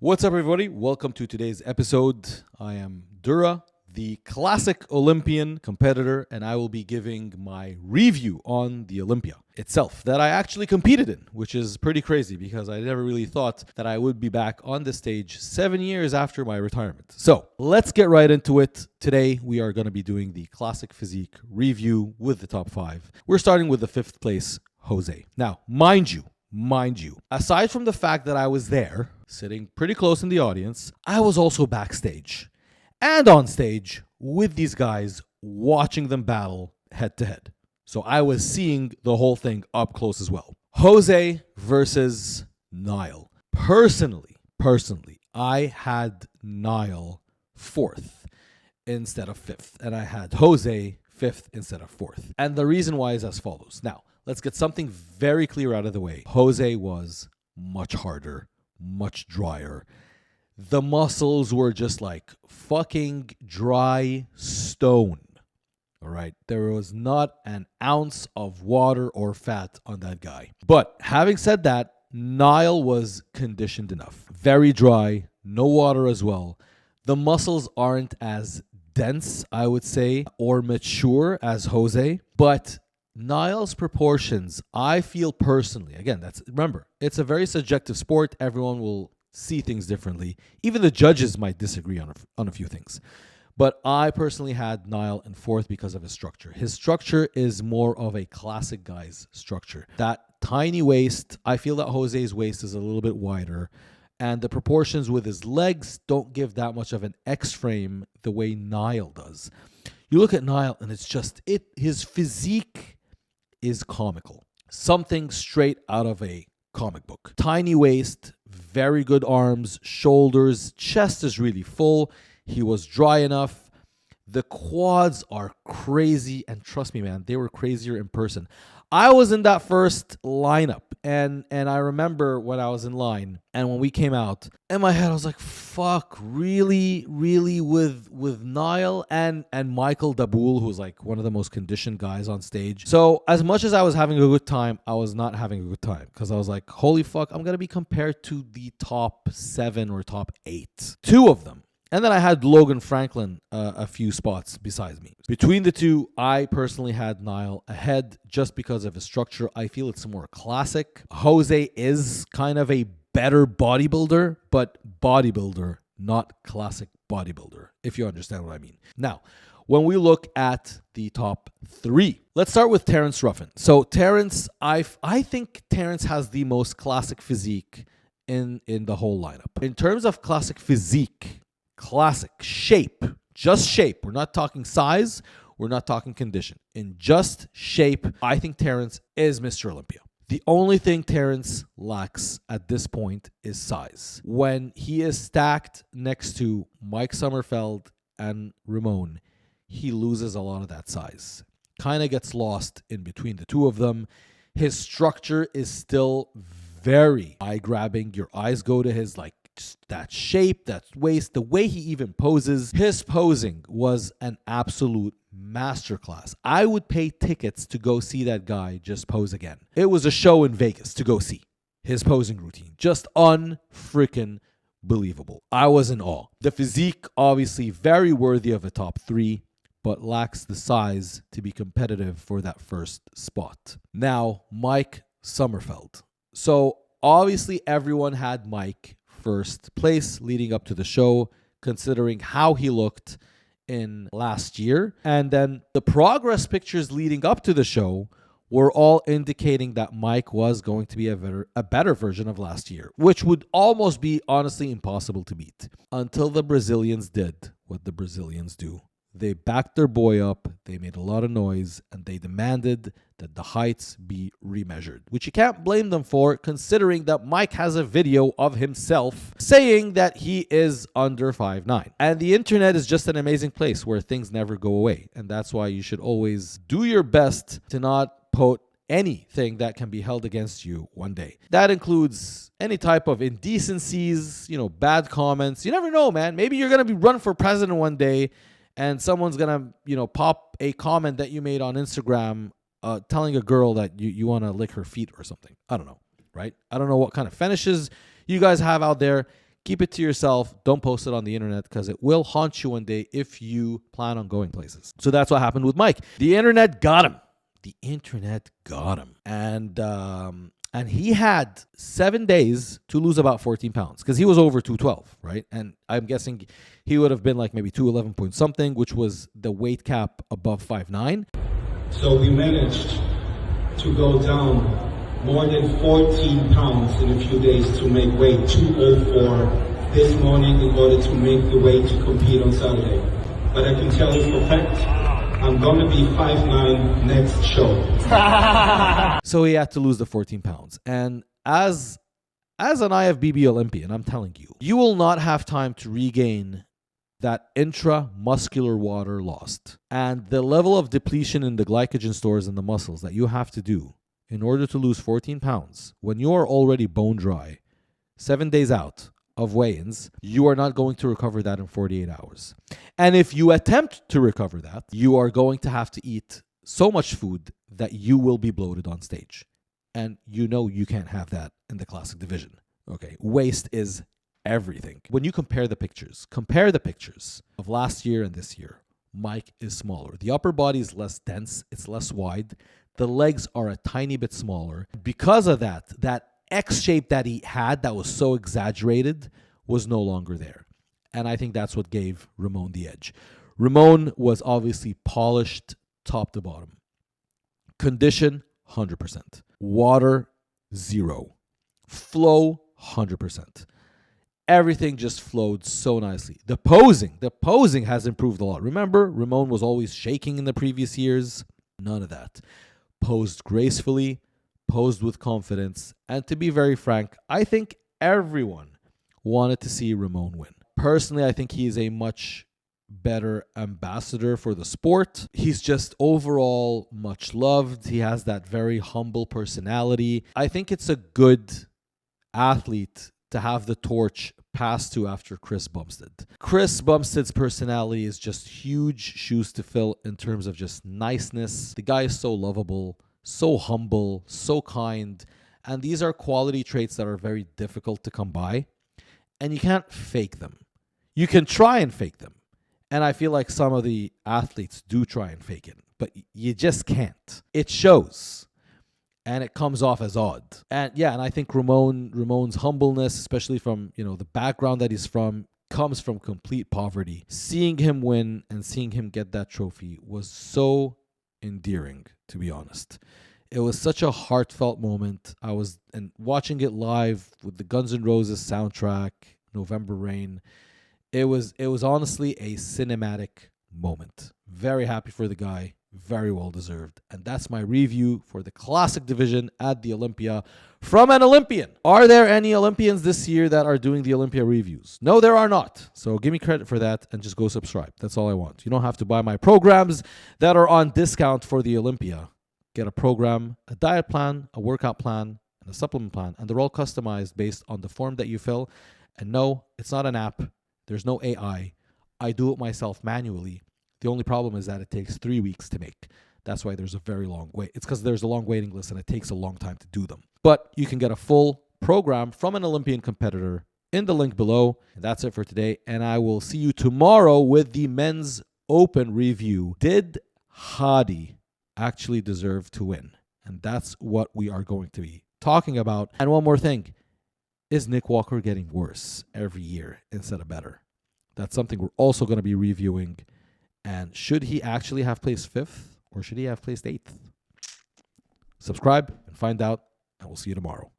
What's up, everybody? Welcome to today's episode. I am Dura, the classic Olympian competitor, and I will be giving my review on the Olympia itself that I actually competed in, which is pretty crazy because I never really thought that I would be back on the stage 7 years after my retirement. So let's get right into it. Today, we are going to be doing the classic physique review with the top 5. We're starting with the 5th place, Jose. Now, mind you, aside from the fact that I was there, sitting pretty close in the audience, I was also backstage and on stage with these guys, watching them battle head to head. So I was seeing the whole thing up close as well. Jose versus Niall. Personally, I had Niall 4th instead of 5th, and I had Jose 5th instead of 4th. And the reason why is as follows. Now, let's get something very clear out of the way. Jose was much harder, much drier. The muscles were just like fucking dry stone. All right. There was not an ounce of water or fat on that guy. But having said that, Niall was conditioned enough. Very dry, no water as well. The muscles aren't as dense, I would say, or mature as Jose, but Niall's proportions, I feel personally, again, remember, it's a very subjective sport. Everyone will see things differently. Even the judges might disagree on a few things. But I personally had Niall in 4th because of his structure. His structure is more of a classic guy's structure. That tiny waist, I feel that Jose's waist is a little bit wider. And the proportions with his legs don't give that much of an X-frame the way Niall does. You look at Niall and it's just, his physique is comical. Something straight out of a comic book. Tiny waist, very good arms, shoulders, chest is really full. He was dry enough. The quads are crazy, and trust me, man, they were crazier in person. I was in that first lineup, and I remember when I was in line, and when we came out, in my head I was like, fuck, really with Niall and Michael Daboul, who's like one of the most conditioned guys on stage. So as much as I was having a good time, I was not having a good time because I was like, holy fuck, I'm gonna be compared to the top 7 or top 8. 2 of them. And then I had Logan Franklin a few spots besides me. Between the two, I personally had Niall ahead just because of his structure. I feel it's more classic. Jose is kind of a better bodybuilder, but bodybuilder, not classic bodybuilder, if you understand what I mean. Now, when we look at the top 3, let's start with Terence Ruffin. So Terence, I think Terence has the most classic physique in the whole lineup. In terms of classic physique, classic shape, just shape. We're not talking size. We're not talking condition. In just shape, I think Terence is Mr. Olympia. The only thing Terence lacks at this point is size. When he is stacked next to Mike Sommerfeld and Ramon, he loses a lot of that size. Kind of gets lost in between the two of them. His structure is still very eye-grabbing. Your eyes go to his that shape, that waist, the way he even poses. His posing was an absolute masterclass. I would pay tickets to go see that guy just pose again. It was a show in Vegas to go see his posing routine. Just unfreaking believable. I was in awe. The physique, obviously very worthy of a top 3, but lacks the size to be competitive for that first spot. Now, Mike Sommerfeld. So obviously everyone had Mike first place leading up to the show, considering how he looked in last year. And then the progress pictures leading up to the show were all indicating that Mike was going to be a better version of last year, which would almost be honestly impossible to beat. Until the Brazilians did what the Brazilians do. They backed their boy up, they made a lot of noise, and they demanded that the heights be remeasured, which you can't blame them for, considering that Mike has a video of himself saying that he is under 5'9". And the internet is just an amazing place where things never go away, and that's why you should always do your best to not put anything that can be held against you one day. That includes any type of indecencies, bad comments. You never know, man. Maybe you're going to be run for president one day, and someone's going to, pop a comment that you made on Instagram telling a girl that you want to lick her feet or something. I don't know, right? I don't know what kind of fetishes you guys have out there. keep it to yourself. Don't post it on the internet because it will haunt you one day if you plan on going places. So that's what happened with Mike. The internet got him. And he had 7 days to lose about 14 pounds because he was over 212, right? And I'm guessing he would have been like maybe 211 point something, which was the weight cap above 5'9". So we managed to go down more than 14 pounds in a few days to make weight 204 this morning in order to make the weight to compete on Saturday. But I can tell you for a fact, I'm going to be 5'9" next show. So he had to lose the 14 pounds. And as an IFBB Olympian, I'm telling you, you will not have time to regain that intramuscular water lost. And the level of depletion in the glycogen stores in the muscles that you have to do in order to lose 14 pounds when you are already bone dry, 7 days out of weigh-ins, you are not going to recover that in 48 hours. And if you attempt to recover that, you are going to have to eat so much food that you will be bloated on stage. And you know you can't have that in the classic division. Okay, waste is everything. When you compare the pictures of last year and this year, Mike is smaller. The upper body is less dense, it's less wide. The legs are a tiny bit smaller. Because of that X shape that he had that was so exaggerated was no longer there. And I think that's what gave Ramon the edge. Ramon was obviously polished top to bottom. Condition, 100%. Water, 0. Flow, 100%. Everything just flowed so nicely. The posing has improved a lot. Remember, Ramon was always shaking in the previous years. None of that. Posed gracefully, posed with confidence, and to be very frank, I think everyone wanted to see Ramon win. Personally, I think he is a much better ambassador for the sport. He's just overall much loved. He has that very humble personality. I think it's a good athlete to have the torch passed to after Chris Bumstead. Chris Bumstead's personality is just huge shoes to fill in terms of just niceness. The guy is so lovable, so humble, so kind. And these are quality traits that are very difficult to come by. And you can't fake them. You can try and fake them. And I feel like some of the athletes do try and fake it. But you just can't. It shows. And it comes off as odd. And yeah, and I think Ramon's humbleness, especially from, the background that he's from, comes from complete poverty. Seeing him win and seeing him get that trophy was so endearing, to be honest. It was such a heartfelt moment. And watching it live with the Guns N' Roses soundtrack, November Rain, it was honestly a cinematic moment. Very happy for the guy. Very well deserved. And that's my review for the classic division at the Olympia from an Olympian. Are there any Olympians this year that are doing the Olympia reviews? No, there are not. So give me credit for that and just go subscribe. That's all I want. You don't have to buy my programs that are on discount for the Olympia. Get a program, a diet plan, a workout plan, and a supplement plan. And they're all customized based on the form that you fill. And no, it's not an app. There's no AI. I do it myself manually. The only problem is that it takes 3 weeks to make. That's why there's a very long wait. It's because there's a long waiting list and it takes a long time to do them. But you can get a full program from an Olympian competitor in the link below. And that's it for today. And I will see you tomorrow with the men's open review. Did Hadi actually deserve to win? And that's what we are going to be talking about. And one more thing. Is Nick Walker getting worse every year instead of better? That's something we're also going to be reviewing. And should he actually have placed 5th or should he have placed 8th? Subscribe and find out, and we'll see you tomorrow.